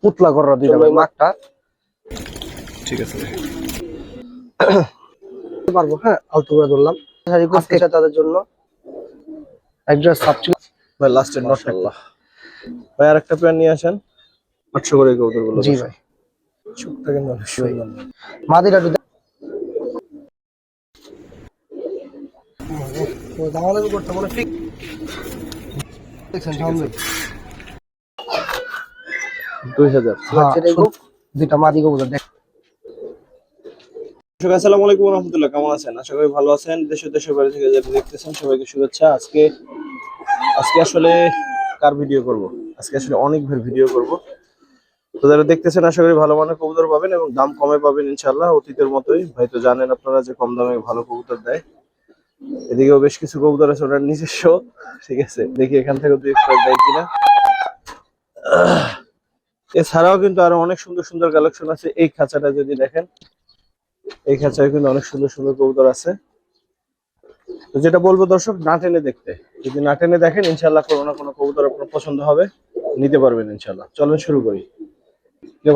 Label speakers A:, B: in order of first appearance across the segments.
A: পুতলা করা দুইটা ভাই মাকটা।
B: ঠিক আছে
A: পারবো, হ্যাঁ আলতু করে ধরলাম। আজকে তাদের জন্য একজোড়া সাবচিল
B: ভাই, লাস্টের নটটা ভাই আরেকটা পেয়ার নিয়ে আসেন 800 করে কবুতরগুলো।
A: জি ভাই,
B: চোখটা কিন্তু অনেক সুন্দর।
A: মাদিটা দামাদামি করতে মনে ঠিক দেখছেন শাওন ভাই।
B: 2000।
A: হ্যাঁ দুইটা মাদি কবুতর দেখ।
B: আসসালামু আলাইকুম রাহমাতুল্লাহ, কেমন আছেন? আশা করি ভালো আছেন। দেশের বাইরে থেকে যারা দেখতেছেন সবাইকে শুভেচ্ছা। আজকে আসলে কার ভিডিও করব? আজকে আসলে অনেক ভিডিও করব। তো যারা দেখতেছেন আশা করি ভালো মানের কবুতর পাবেন এবং দাম কমে পাবেন ইনশাআল্লাহ, অতীতের মতোই। ভাই তো জানেন আপনারা যে কম দামে ভালো কবুতর দেয়। এদিকেও বেশ কিছু কবুতর আছে ওনার নিজস্ব, ঠিক আছে, দেখি এখান থেকে দুই একটা দেয় কিনা। এছাড়াও কিন্তু আরো অনেক সুন্দর সুন্দর কালেকশন আছে। এই খাঁচাটা যদি দেখেন, এই খাঁচায় কিন্তু অনেক সুন্দর সুন্দর কবুতর আছে। তো যেটা বলবো দর্শক, না টেনে দেখতে, যদি না টেনে দেখেন ইনশাআল্লাহ কোনো না কোনো কবুতর আপনার পছন্দ হবে, নিতে পারবেন ইনশাআল্লাহ। চলেন শুরু করি।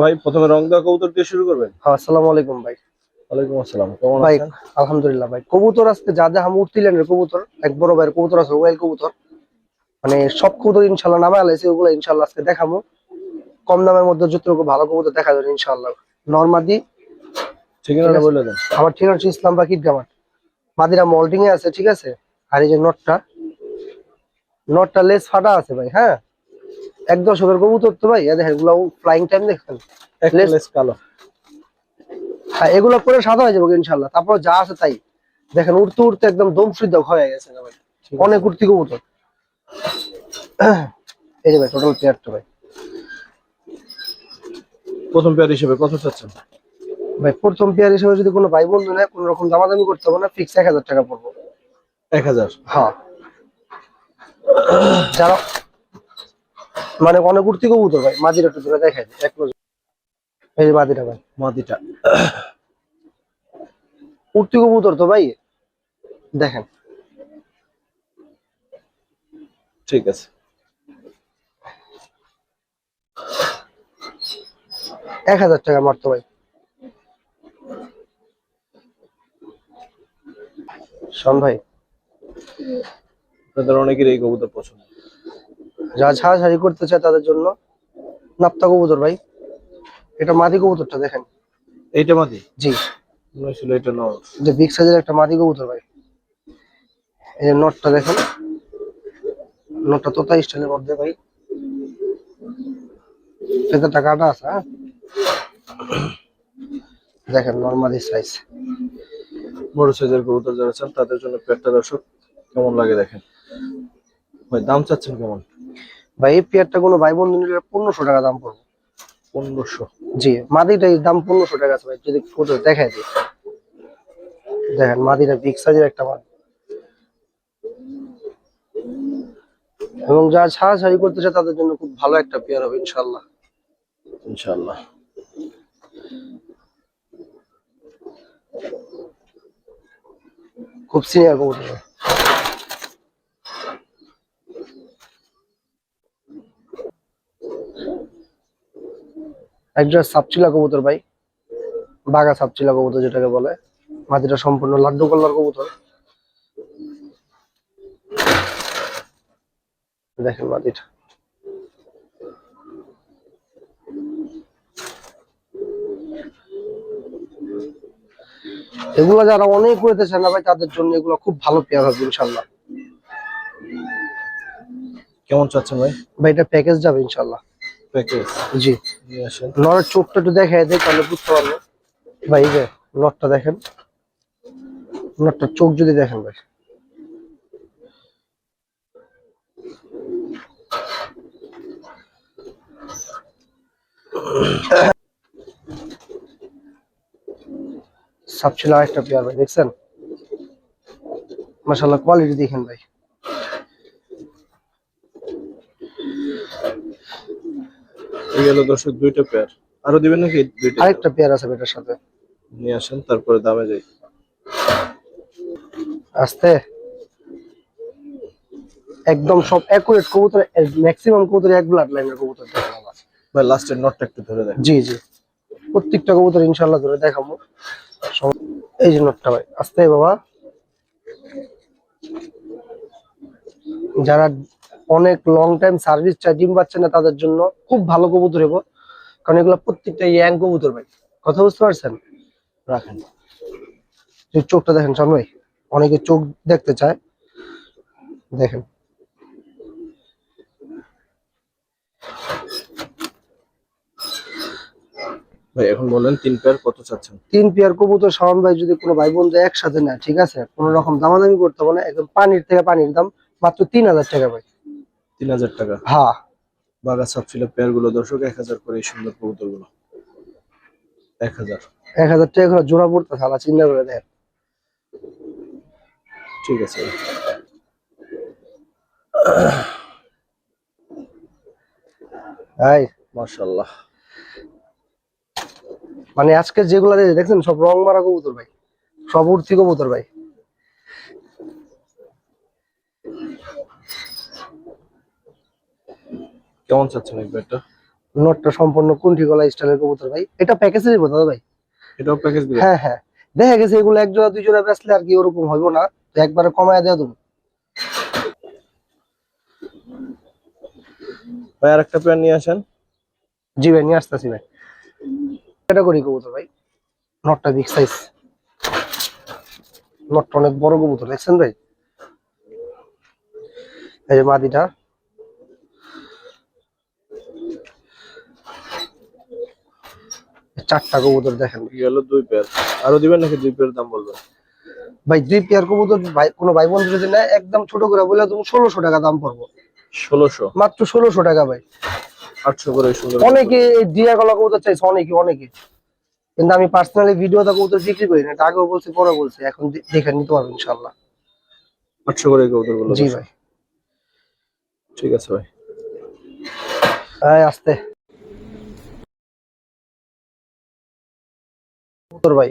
B: ভাই প্রথমে রং দেওয়া কবুতর দিয়ে শুরু করবেন?
A: হ্যাঁ, আসসালামু আলাইকুম ভাই।
B: ওয়ালাইকুম আসসালাম, কেমন
A: ভাই
B: আছেন?
A: আলহামদুলিল্লাহ ভাই। কবুতর আজকে যা যা উঠতিলেন কবুতর, এক বড় ভাইয়ের কবুতর আছে ওয়াইল কবুতর, মানে সব কবুতর ইনশাআল্লাহ নামে আলাইছে, ওগুলো ইনশাআল্লাহ আজকে দেখাবো। কম দামের মধ্যে যতটুকু ভালো কবুতর দেখা যাবে ইনশাআল্লাহ। নরমাদি
B: ঠিকানাটা বলে দেন।
A: আমার ঠিকানা হচ্ছে ইসলাম পাখির গামার, মাদিরা মল্টিং এ আছে, ঠিক আছে। আর এই যে নটটা লেস ফাটা আছে ভাই, হ্যাঁ একদম সুন্দর কবুতর তো ভাই। দেখেন এগুলো ফ্লাইং টাইম দেখেন,
B: লেস কালো।
A: হ্যাঁ এগুলো করে সাদা হয়ে যাবে ইনশাআল্লাহ। তারপর যা আছে তাই দেখেন, উড়তে উড়তে একদম দম ফ্রিজ হয়ে গেছে ভাই, অনেক উঠতি কবুতর। এই যে ভাই টোটাল পেয়ারটা ভাই,
B: প্রথম পেয়ার হিসেবে কত চাচ্ছেন?
A: ভাই প্রথম পেয়ার হিসেবে যদি কোনো ভাই বন্ধু নেয়, কোনো রকম দামাদামি করতে হবে না, ফিক্স 1000 টাকা পড়বো।
B: 1000?
A: হ্যাঁ, যারা মানে অনেক উঠতি কবুতর ভাই, মাদিরা একটু ধরে দেখাই দিই এক নজর। এই যে মাদিরা ভাই,
B: মাদিটা
A: উঠতি কবুতর তো ভাই, দেখেন।
B: ঠিক আছে,
A: 1000 টাকা মারতো ভাই। শোন ভাই,
B: আপনাদের অনেকের এই কবুতর পছন্দ।
A: যারা ছাড়াছাড়ি করতে চায় তাদের জন্য নাপ্তা কবুতর ভাই। এটা মাদি কবুতরটা দেখেন।
B: এইটা মাদি?
A: জি,
B: মনে ছিল এটা নর।
A: যে বিগ সাইজের একটা মাদি কবুতর ভাই। এই যে নটটা দেখেন, নটটা তোতা স্টাইলের মধ্যে ভাই, ফেদারটা কাটা আছে, হ্যাঁ দেখেন নরমালি সাইজ।
B: বড় সাইজের কবুতর যারা চান তাদের জন্য পেয়ারটা দর্শক কেমন লাগে দেখেন। ভাই দাম চাচ্ছেন কেমন?
A: ভাই এই পেয়ারটা কোনো ভাই বন্ধু নিলে 1500 টাকা দাম পড়বে।
B: 1500?
A: জি, মাদিটাই দাম 1500 টাকা আছে ভাই। যদি কবুতর দেখাই দিই, দেখেন মাদিটা বিগ সাইজের একটা মাদি, এবং যারা ছাড়াছাড়ি করতে চায় তাদের জন্য খুব ভালো একটা পেয়ার হবে ইনশাআল্লাহ।
B: ইনশাআল্লাহ।
A: খুব সিনিয়র কবুতর। একজন সাপচিলা কবুতর ভাই, বাঘা সাপচিলা কবুতর যেটাকে বলে। মাদিটা সম্পূর্ণ লাড্ডু কলার কবুতর, দেখেন মাদিটা। এগুলো যারা অনেক করতে চান না ভাই, তাদের জন্য এগুলো খুব ভালো পেয়ার হবে ইনশাআল্লাহ।
B: কেমন চাচ্ছেন ভাই?
A: ভাই এটা প্যাকেজ যাবে ইনশাআল্লাহ।
B: প্যাকেজ?
A: জি,
B: নিয়ে আসেন।
A: নরের চোখটা একটু দেখাই দেয় তাহলে বুঝতে পারবো ভাই। এই যে নটটা দেখেন, নটটার চোখ যদি দেখেন ভাই, সাপচিলা একটা পেয়ার ভাই, দেখছেন মাশাআল্লাহ, কোয়ালিটি দেখেন ভাই।
B: এই গেল দর্শক দুইটা পেয়ার। আরো দিবেন নাকি? দুইটা
A: আরেকটা পেয়ার আছে এটার সাথে,
B: নিয়ে আসেন তারপরে দামে যাই।
A: আস্তে একদম সব একুরেট কবুতর, ম্যাক্সিমাম কবুতর এক ব্লাড লাইনের কবুতর দেখেন আমার।
B: ভাই লাস্টের নটটা একটু ধরে দেখ।
A: জি জি, প্রত্যেকটা কবুতর ইনশাল্লাহ ধরে দেখাবো। এই যে নটটা ভাই, আস্তে বাবা। যারা অনেক লং টাইম সার্ভিস চায়, ডিম পাচ্ছে না, তাদের জন্য খুব ভালো কবুতর হবো, কারণ এগুলো প্রত্যেকটা ইয়াং কবুতর ভাই। কথা বুঝতে পারছেন?
B: রাখেন।
A: যে চোখটা দেখেন শান ভাই, অনেকে চোখ দেখতে চায়, দেখেন।
B: ভাই এখন বলেন 3 পেয়ার কত চাচ্ছেন?
A: 3 পেয়ার কবুতর শাওন ভাই যদি কোনো ভাই বন্ধু একসাথে নেয়, ঠিক আছে, কোনো রকম দামাদামি করতে হবে না, একদম পানির থেকে পানির দাম, মাত্র 3000 টাকা ভাই।
B: 3000 টাকা।
A: হ্যাঁ,
B: বাঘা সাপফিলা পেয়ার গুলো দর্শক 1000 করে, এই সুন্দর কবুতর গুলো 1000।
A: 1000 টাকা করে জোড়া পড়তে থালা, চিন্তা করে দেখেন।
B: ঠিক আছে।
A: ভাই
B: মাশাআল্লাহ।
A: মানে আজকে যেগুলা দেখছেন সব রং মারা কবুতর ভাই, সব উঠতি কবুতর ভাই।
B: কেমন চাচ্ছেন এই পেয়ারটা?
A: নটটা সম্পূর্ণ কুন্ঠি গলা স্টাইলের কবুতর ভাই, এটা প্যাকেজে দিব দাদা ভাই।
B: এটাও প্যাকেজ দিবেন?
A: হ্যাঁ হ্যাঁ, দেখা গেছে এগুলো 1 জোড়া 2 জোড়া বেচলে আর কি ওরকম হইব না, তো একবারে কমায় দেওয়া দেবো।
B: ভাই আর একটা পেয়ার নিয়ে আসেন।
A: জি ভাই, নিয়ে আসতেছি ভাই। এটা করি কবুতর ভাই, নটটা বিগ সাইজ, নটটা অনেক বড় কবুতর, দেখছেন ভাই? এই যে মাদিটা, 4টা কবুতর দেখেন
B: গেল 2 পেয়ার। আরো দিবেন নাকি 2 পেয়ার দাম বলবেন?
A: ভাই। 2 পেয়ার কবুতর ভাই, কোনো ভাই বন্ধু যদি নেয়, একদম ছোট করে বলে তুমি 1600 টাকা দাম পড়বো।
B: 1600?
A: মাত্র 1600 টাকা ভাই।
B: 800 করে এই সুন্দর
A: অনেকে
B: কবুতর।
A: এই ডিয়া গলা কবুতর চাইছে, অনেকে অনেকে, কিন্তু আমি পার্সোনালি ভিডিওতে কবুতর বিক্রি করি না, এটা আগেও বলছি পরে বলছি, এখন দেখে নিতে পারবো ইনশাল্লাহ।
B: 800 করে এই কবুতর গুলো
A: জি
B: দর্শক।
A: ভাই।
B: ঠিক আছে ভাই।
A: এই আস্তে কবুতর ভাই,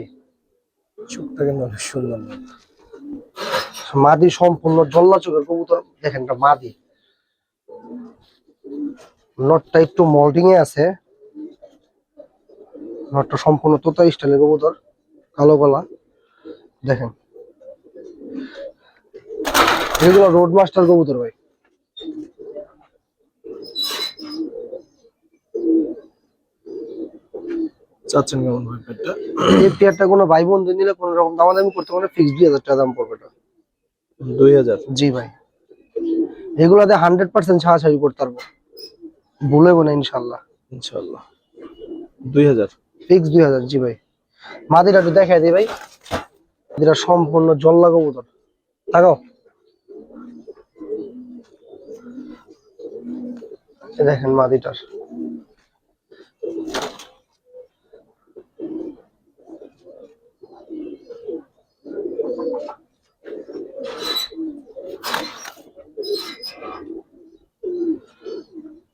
B: চোখটা কিন্তু অনেক সুন্দর না?
A: মাদি সম্পূর্ণ জল্লা চোখের কবুতর, দেখেন এটা মাদি। নটটা একটু মল্টিং এ আছে, নটটা সম্পূর্ণ তোতা স্টাইলের কবুতর, কালো গলা, দেখেন। এগুলো রোড মাস্টার কবুতর ভাই।
B: চাচ্ছেন কেমন ভাই পেয়ারটা?
A: এই পেয়ারটা কোনো ভাই বন্ধু নিলে কোনো রকম দামাদামি করতে পারে, ফিক্স 2000 টাকা দাম পড়বে এটা।
B: 2000?
A: জি ভাই, এগুলাতে 100% ছাড়াছাড়ি করতে পারবো, ভুলে না ইনশাল্লাহ।
B: ইনশাআল্লাহ। 2000?
A: ফিক্স 2000। জি ভাই, মাদিটা একটু দেখাই দিই ভাই, মাদিটা সম্পূর্ণ জল্লা কবুতর, তাকাও। এই দেখেন মাদিটার,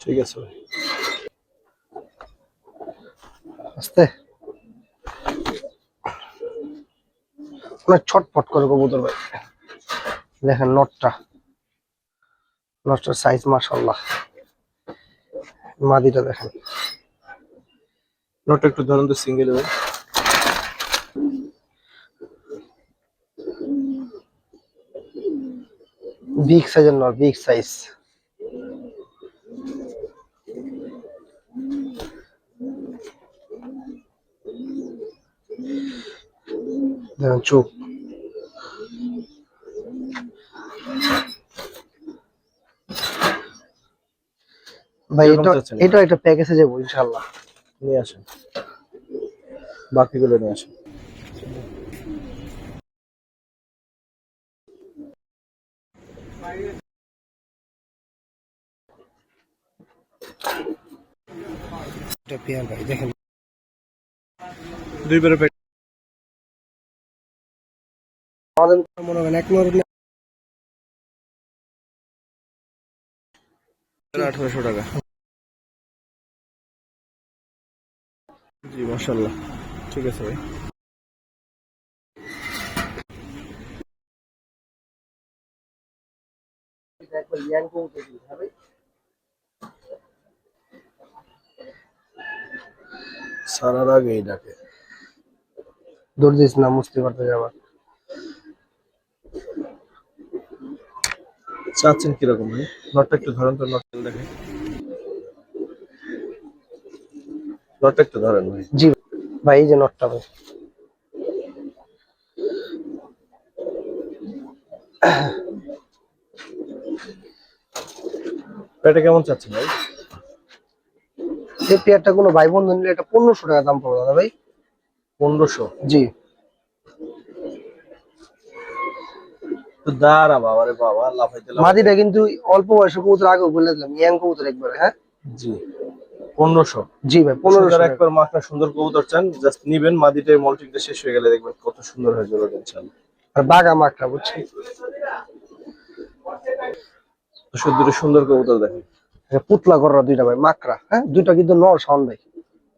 B: ঠিক আছে ভাই।
A: আস্তে, অনেক ছটফট করে কবুতর ভাই। দেখেন নটটা, নটটার সাইজ মাশাআল্লাহ। মাদিটা দেখেন,
B: নোটটা একটু ধরুন তো সিঙ্গেল ভাই।
A: বিগ সাইজের নট, বিগ সাইজ। দেখেন চোখ, ভাই
B: কিরকম
A: এটা
B: চাচ্ছেন
A: এটা একটা প্যাকেজে যাবো ইনশাআল্লাহ।
B: নিয়ে আসেন, বাকিগুলো নিয়ে আসেন।
A: এটা পেয়ার ভাই, দেখেন
B: 2 পেয়ার প্যাকেজ।
A: আমাদের মনে হয়
B: 1800 টাকা। জি মাশাআল্লাহ। ঠিক আছে ভাই। সারার আগেই ডাকে।
A: দৌড় দিস না, মুছতে পারতে যাবার।
B: চাচ্ছেন কিরকম ভাই? নটটা একটু ধরেন তো, নট দেখে, নটটা একটু ধরেন ভাই।
A: জি ভাই, এই যে নটটা ভাই।
B: এটা কেমন চাচ্ছেন ভাই?
A: এই পেয়ারটা কোনো ভাই বন্ধু নিলে এটা 1500 টাকা দাম পড়বে দাদা ভাই।
B: 1500?
A: জি।
B: তো দাঁড়া বাবা রে বাবা, লাফাইতে
A: মাদিটা কিন্তু অল্প বয়সে কবুতর, আগেও বলে দিলাম, ইয়াং কবুতর একবারে। হ্যাঁ
B: জি, 1500?
A: জি ভাই, 1500
B: সুন্দর
A: টাকা।
B: একবার মাখা সুন্দর কবুতর চান, জাস্ট নিবেন, মাদিটাই মল্টিংটা শেষ হয়ে গেলে দেখবেন কত সুন্দর হয়ে যাবে ইনশাআল্লাহ।
A: আর বাগা মাকড়া, বুঝছি।
B: তো শুধু সুন্দর কবুতর দেখেন।
A: পুতলা করা দুইটা ভাই মাকড়া। হ্যাঁ, দুইটা কিন্তু নর শাওন ভাই।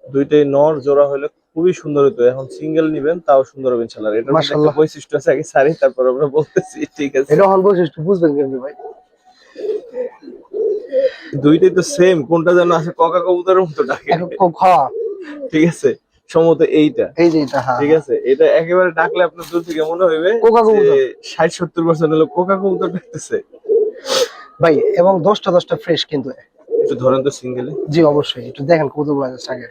B: দুইটাই নর জোড়া হলে খুবই সুন্দর হতো। এখন সিঙ্গেল নিবেন তাও সুন্দর হবে ইনশাআল্লাহ। এটার মধ্যে একটা
A: মাশাআল্লাহ।
B: বৈশিষ্ট্য আছে, আগে সারি তারপর আমরা বলতেছি, ঠিক আছে?
A: এটা হন বৈশিষ্ট্য বুঝবেন কিন্তু ভাই।
B: দুইটাই তো সেম, কোনটা যেন আছে কোকা কবুতরের মতো ডাকে,
A: খাওয়া।
B: ঠিক আছে? সম্ভবত এইটা,
A: এই যে এটা, হ্যাঁ
B: ঠিক আছে? এটা একেবারে ডাকলে আপনার দূর থেকে মনে হইবে
A: কোকা
B: যে
A: কবুতর
B: 60-70% হলো কোকা কবুতর ডাকতেছে
A: ভাই। এবং 10টা ফ্রেশ কিন্তু।
B: একটু ধরেন তো সিঙ্গেলে।
A: জি অবশ্যই, একটু দেখেন কতগুলো আছে আগে।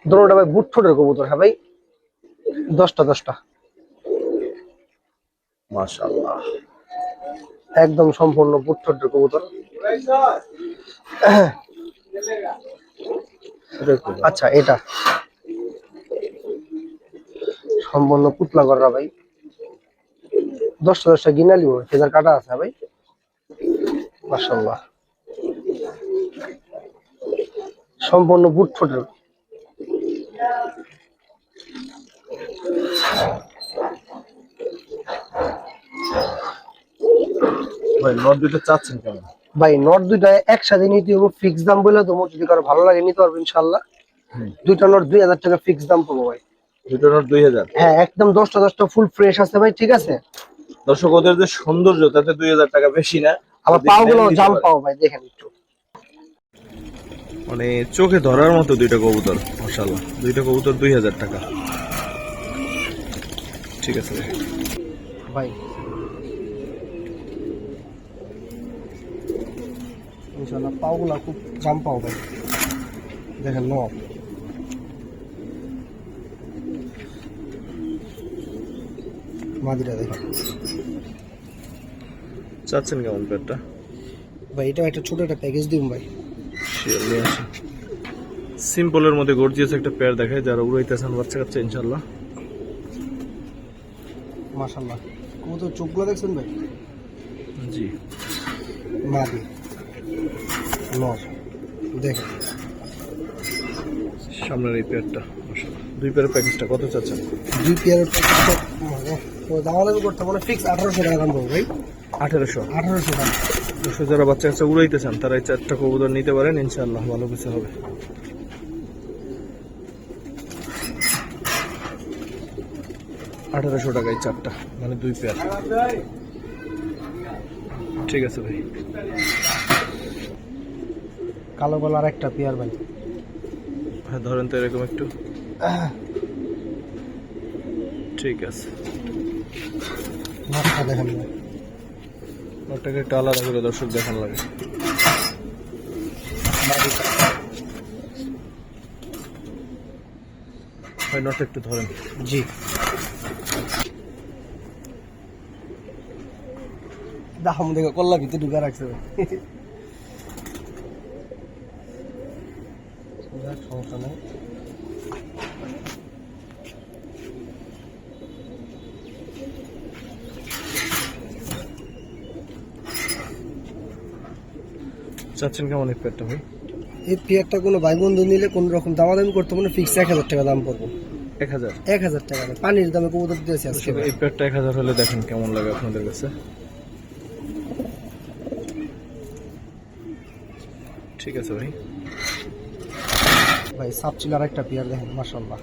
A: দোনোটা ভাই বুট ঠোঁটের কবুতর। হ্যাঁ ভাই, 10টা।
B: মাশাআল্লাহ,
A: একদম সম্পূর্ণ বুট ঠোঁটের কবুতর। আচ্ছা, এটা সম্পূর্ণ পুতলা করা ভাই। 10টা গিনা লিব, ফেজার কাটা আছে ভাই। মাশাআল্লাহ, সম্পূর্ণ বুট ঠোঁটের।
B: ভাই নট দুইটা চাচ্ছেন কেমন?
A: ভাই নট দুইটা একসাথে নিতে হবে, ফিক্স দাম বলে তোমার যদি কারো ভালো লাগে নিতে পারবে ইনশাআল্লাহ। দুইটা নট 2000 টাকা ফিক্স দাম পড়বে ভাই।
B: দুটো নট 2000?
A: হ্যাঁ, একদম 10টা ফুল ফ্রেশ আছে ভাই, ঠিক আছে?
B: দর্শক, ওদের যে সৌন্দর্য তাতে 2000 টাকা বেশি না।
A: আবার পাও গুলো জাম পাও ভাই, দেখেন একটু।
B: মানে চোখে ধরার মতো দুইটা কবুতর, মাশাআল্লাহ। দুইটা কবুতর 2000 টাকা, ঠিক আছে
A: ভাই। ইনশাআল্লাহ পাও গুলো খুব জাম পাও ভাই, দেখেন নো। মাদিরা দেখেন।
B: চাচ্ছেন কেমন পেটটা
A: ভাই? এটা একটা ছোট একটা প্যাকেজ দিন ভাই।
B: সিম্পলের মধ্যে গর্জিয়াস একটা পেয়ার দেখায়, যারা উড়াইতেছেন বাচ্চা কাচ্চা ইনশাআল্লাহ।
A: মাশাআল্লাহ, কবুতর চোখগুলো দেখছেন ভাই?
B: জি,
A: মাদি নর দেখেন।
B: সামনের এই পেয়ারটা মাশাআল্লাহ। দুই পেয়ারের প্যাকেজটা কত চাচ্ছেন?
A: দুই পেয়ারের প্যাকেজটা দামাদামি করতে মানে ফিক্স 1800 টাকা দাম পড়বে ভাই।
B: 1800
A: টাকা।
B: যারা বাচ্চা কাচ্চা উড়াইতে চান তারা এই 4টা কবুতর নিতে পারেন ইনশাআল্লাহ, ভালো কিছু হবে। টাকায় 4টা, মানে 2 পেয়ার, ঠিক আছে ভাই।
A: কালো গলার একটা পেয়ার ভাই।
B: হ্যাঁ ধরেন তো এরকম একটু, ঠিক আছে।
A: মাথা দেখেন ভাই,
B: ওটাকে একটু আলাদা করে দর্শক দেখান লাগে। ভাই নটটা একটু ধরেন।
A: জি। দাম দেখে কল্লা ভিতরে ঢুকা রাখছে ভাই। সমস্যা নেই।
B: চাচ্ছেন কেমন এই পেয়ারটা ভাই?
A: এই পেয়ারটা কোনো ভাই বন্ধু নিলে কোন রকম দামাদামি করতে মানে ফিক্স 1000 টাকা দাম পড়বে।
B: 1000
A: টাকা ভাই। পানির দামে কবুতর দিতেছে আজকে ভাই।
B: এই পেয়ারটা 1000 হলে দেখেন কেমন লাগে আপনাদের কাছে, ঠিক আছে ভাই।
A: ভাই সাপচিলার একটা পেয়ার দেখেন, মাশাআল্লাহ।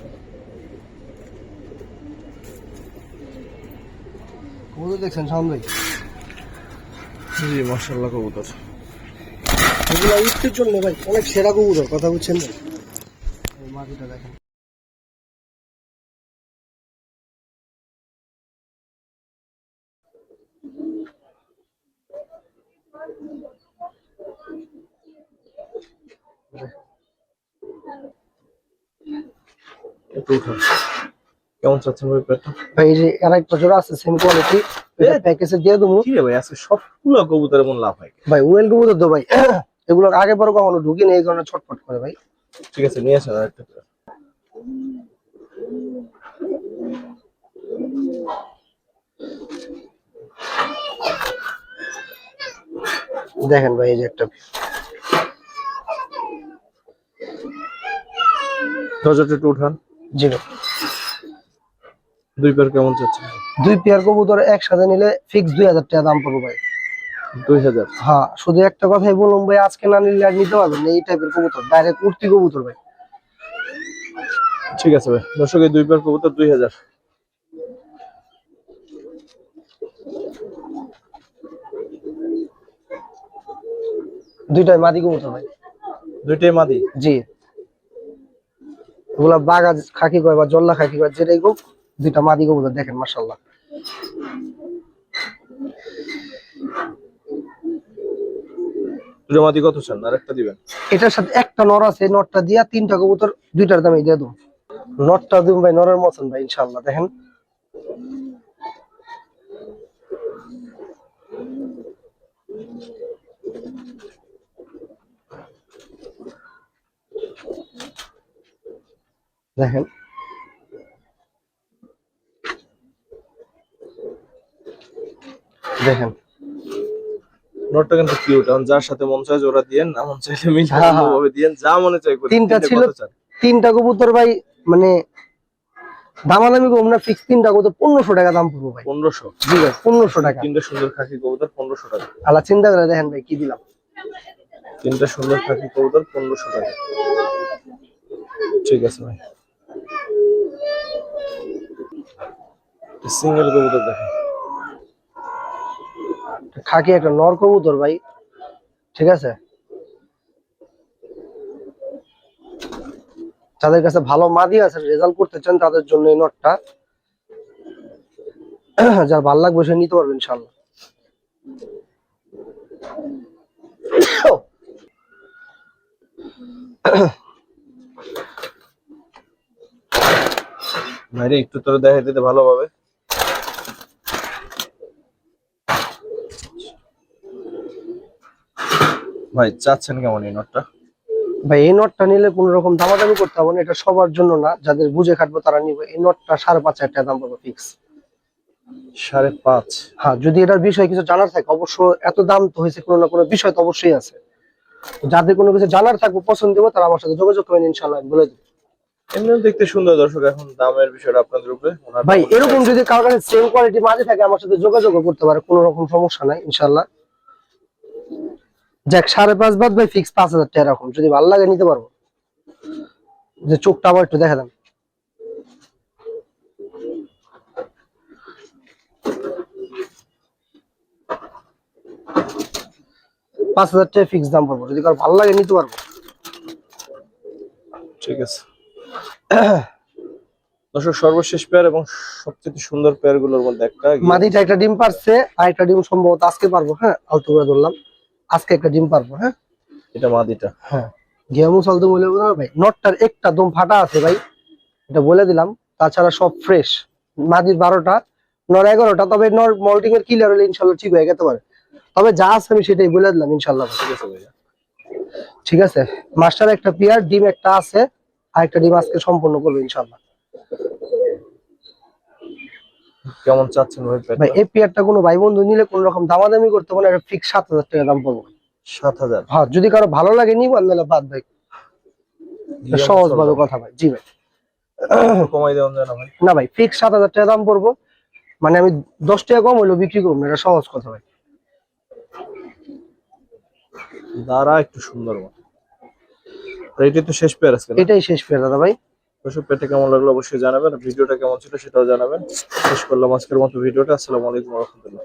A: কবুতর দেখছেন শাওন ভাই?
B: জি মাশাআল্লাহ কবুতর।
A: এগুলো উঠতির জন্য ভাই অনেক সেরা কবুতর, কথা বুঝছেন না? এই মাটিটা দেখেন।
B: একটু উঠান। কেমন চাচ্ছেন ভাই পেয়ারটা?
A: ভাই এই যে আর একটা জোড়া আছে সেম কোয়ালিটি, এটা প্যাকেজে দিয়ে দেবো।
B: কি রে ভাই, আজকে সবগুলো কবুতরের মন লাভ হয়।
A: ভাই ওয়েল কবুতর তো ভাই এগুলো আগে পরে কখনো ঢুকিনি, এই কারণে ছটফট করে ভাই।
B: ঠিক আছে, নিয়ে আসেন আরেকটা পেয়ার।
A: দেখেন ভাই এই যে একটা
B: দরজাটা একটু উঠান।
A: জি ভাই।
B: দুই পেয়ার কেমন চাচ্ছেন?
A: দুই পেয়ার কবুতর একসাথে নিলে ফিক্স 2000 টাকা দাম পড়বে ভাই।
B: 2000?
A: হ্যাঁ, শুধু একটা কথাই বলুন ভাই, আজকে না নিলে আর নিতে পারবেন না এই টাইপের কবুতর, ডাইরেক্ট উঠতি কবুতর ভাই।
B: ঠিক আছে ভাই, দর্শক এই দুই পেয়ার কবুতর 2000।
A: দুইটাই মাদি কবুতর ভাই।
B: দুইটাই মাদি?
A: জি, ওগুলা বাগা খাকি কয় বা জল্লা খাকি কয় যেটাই হোক, দুইটা মাদি কবুতর দেখেন মাশাআল্লাহ।
B: দুটো মাদি কত চান? আর একটা দিবেন?
A: এটার সাথে একটা নর আছে, নরটা দিয়া তিনটা কবুতর দুইটার দামে দিয়ে দেবো। নরটা দিন ভাই নরের মতন ভাই ইনশাআল্লাহ, দেখেন। দেখেন দেখেন
B: নোটটা কিন্তু কিউট, এখন যার সাথে মন চায় জোড়া দিয়েন, না মন চাইলে মিল
A: হ্যাঁ, হ্যাঁ।
B: ভাবে দিয়েন, যা মনে চায় করেন।
A: তিনটা ছিল,
B: কত চান?
A: তিনটা কবুতর ভাই মানে দামাদামি কম না, ফিক্স তিনটা কবুতর 1500 টাকা দাম পড়বো ভাই।
B: 1500?
A: জি ভাই 1500 টাকা।
B: তিনটা সুন্দর খাকি কবুতর 1500 টাকা।
A: আল্লাহ চিন্তা করে দেখেন ভাই কি দিলাম।
B: তিনটা সুন্দর খাকি কবুতর 1500 টাকা। ঠিক আছে ভাই। সিঙ্গেল কবুতর দেখেন।
A: খাকি একটা নর কবুতর ভাই, ঠিক আছে। যাদের কাছে ভালো মাদি আছে, রেজাল্ট করতে চান, তাদের জন্য এই নটটা যার ভালো লাগবে সে নিতে পারবে ইনশাআল্লাহ।
B: ভাইরে একটু তোরে দেখাই দিতে ভালোভাবে। ভাই চাচ্ছেন কেমন এই নটটা?
A: ভাই এই নটটা নিলে কোন রকম দামাদামি করতে হবে না, এটা সবার জন্য না, যাদের বুঝে খাটবো তারা নিবে। এই নটটা 5,500 টাকা দাম পড়বে ফিক্স।
B: 5.5?
A: হ্যাঁ, যদি এটার বিষয়ে কিছু জানার থাকে, অবশ্য এত দাম তো হয়েছে, কোনো না কোনো বিষয় তো অবশ্যই আছে। যাদের কোনো কিছু জানার থাকবে, পছন্দ হবে, তারা আমার সাথে যোগাযোগ করবেন ইনশাআল্লাহ, আমি বলে দেব।
B: এমনিও দেখতে সুন্দর। দর্শক এখন দামের বিষয়টা আপনাদের উপরে।
A: ভাই এরকম যদি কারোর কাছে সেম কোয়ালিটি মাঝে থাকে, আমার সাথে যোগাযোগ করতে পারে, কোনো রকম সমস্যা নাই ইনশাআল্লাহ। যাক 5.5 বাদ ভাই, ফিক্স 5,000 টাকা এরকম, যদি ভালো লাগে নিতে পারবো। যে চোখটা আবার একটু দেখা দেন। 5,000 টাকা ফিক্স দাম পড়বো, যদি কারো ভালো লাগে নিতে পারবো।
B: ঠিক আছে দর্শক, সর্বশেষ পেয়ার এবং সবচেয়ে সুন্দর পেয়ার গুলোর মধ্যে একটা
A: মাদিটা একটা ডিম পারছে, আর একটা ডিম সম্ভবত আজকে পারবো। হ্যাঁ, আলতু করে ধরলাম, আজকে একটা ডিম পারবো। হ্যাঁ,
B: এটা মাদিটা।
A: হ্যাঁ, গিয়ামু চালতে বলে না ভাই, নটটার একটা দম ফাটা আছে ভাই, এটা বলে দিলাম। তাছাড়া সব ফ্রেশ। মাদির 12টা, নর 11টা, তবে নর মল্টিং এর কিলার হলে ইনশাল্লাহ ঠিক হয়ে যেতে পারে। তবে যা আছে আমি সেটাই বলে দিলাম ইনশাল্লাহ।
B: ঠিক আছে ভাইয়া।
A: ঠিক আছে, মাস্টার একটা পেয়ার, ডিম একটা আছে, আর একটা ডিম আজকে সম্পূর্ণ করবো ইনশাল্লাহ।
B: কেমন চাচ্ছেন ভাই
A: ভাই
B: পেয়ারটা?
A: এই পেয়ারটা কোনো ভাই বন্ধু নিলে কোন রকম দামাদামি করতে হবে না, এটা ফিক্স 7,000 টাকা দাম পড়বে।
B: 7,000?
A: হ্যাঁ, যদি কারো ভালো লাগে নিব, নাহলে বাদ ভাই। সহজ ভাবে কথা ভাই। জি ভাই,
B: কমাই দেওয়া যায় না ভাই?
A: না ভাই, ফিক্স 7,000 টাকা দাম পড়বো, মানে আমি 10 টাকা কম হইলেও বিক্রি করবো না, এটা সহজ কথা ভাই।
B: দাঁড়া একটু সুন্দর মতো। এটাই তো শেষ পেয়ার আজকে না?
A: এটাই শেষ পেয়ার দাদা ভাই।
B: দর্শক পেয়ারটা কেমন লাগলো অবশ্যই জানাবেন, ভিডিওটা কেমন ছিল সেটাও জানাবেন। শেষ করলাম আজকের মতো ভিডিওটা। আসসালামু আলাইকুম ওয়া রাহমাতুল্লাহ।